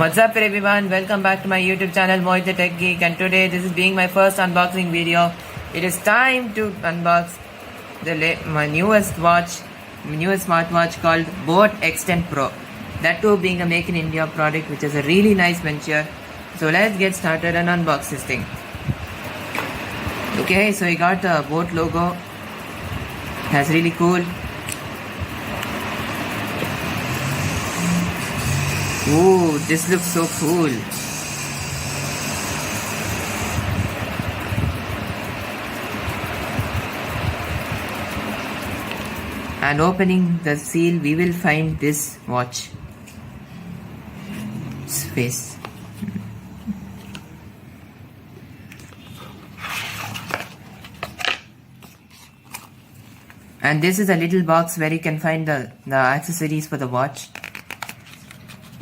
What's up everyone, welcome back to my YouTube channel Mohit the Tech Geek, and today this is being my first unboxing video. It is time to unbox my newest smartwatch called Boat Xstream Pro. That too being a Make in India product, which is a really nice venture. So let's get started and unbox this thing. Okay, so I got the Boat logo. That's really cool. Ooh, this looks so cool. And opening the seal, we will find this watch face. And this is a little box where you can find the accessories for the watch.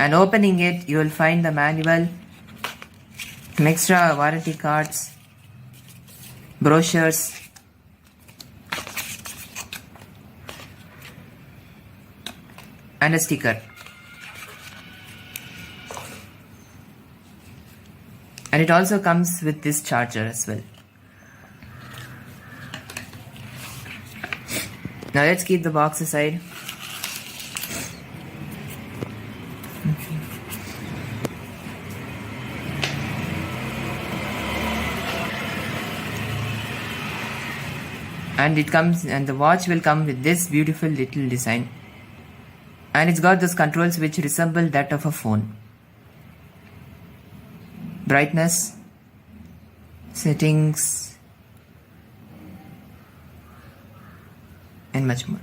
And opening it, you will find the manual, some extra warranty cards, brochures, and a sticker. And it also comes with this charger as well. Now let's keep the box aside. And the watch will come with this beautiful little design. And it's got those controls which resemble that of a phone. Brightness, settings, and much more.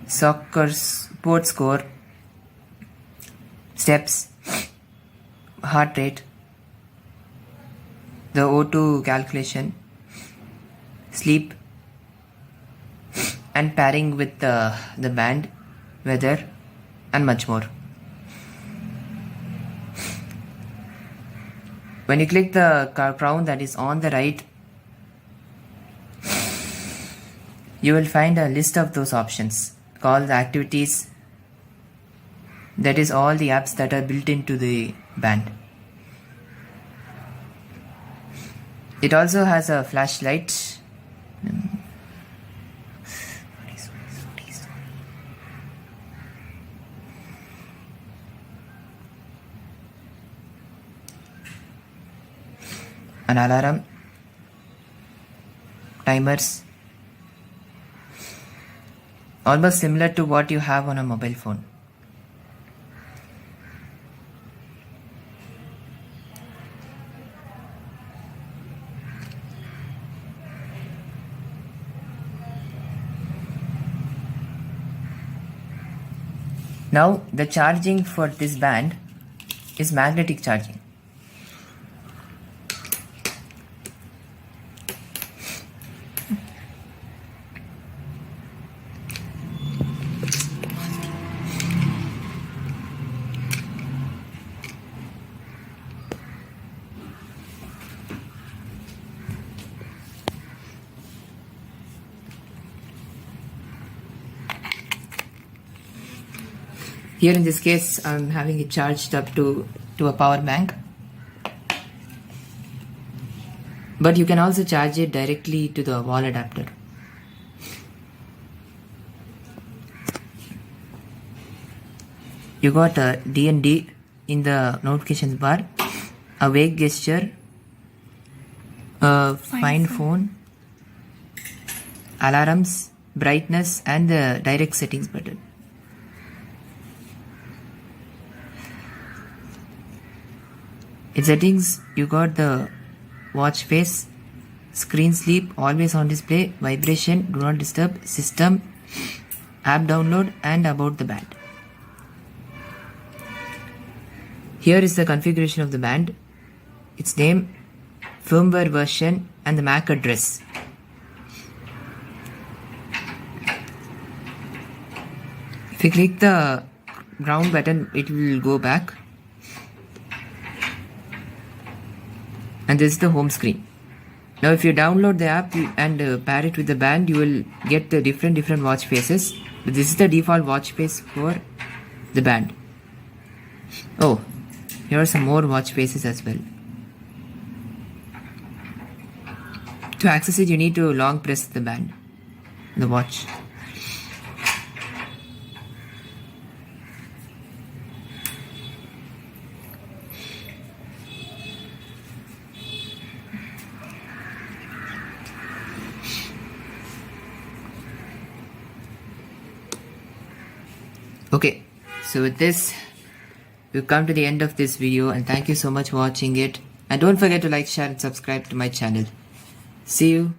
Sports score, steps, heart rate, the O2 calculation, sleep, and pairing with the band, weather, and much more. When you click the crown that is on the right, you will find a list of those options called the activities. That is all the apps that are built into the band. It also has a flashlight. An alarm, timers, almost similar to what you have on a mobile phone. Now the charging for this band is magnetic charging. Here in this case, I'm having it charged up to a power bank. But you can also charge it directly to the wall adapter. You got a D&D in the notifications bar, a wake gesture, a find phone, alarms, brightness, and the direct settings button. In settings, you got the watch face, screen sleep, always on display, vibration, do not disturb, system, app download, and about the band. Here is the configuration of the band, its name, firmware version, and the MAC address. If you click the ground button, it will go back. And this is the home screen. Now if you download the app and pair it with the band, you will get the different watch faces. But this is the default watch face for the band. Oh, here are some more watch faces as well. To access it, you need to long press the band, the watch. Okay, so with this, we've come to the end of this video, and thank you so much for watching it. And don't forget to like, share and subscribe to my channel. See you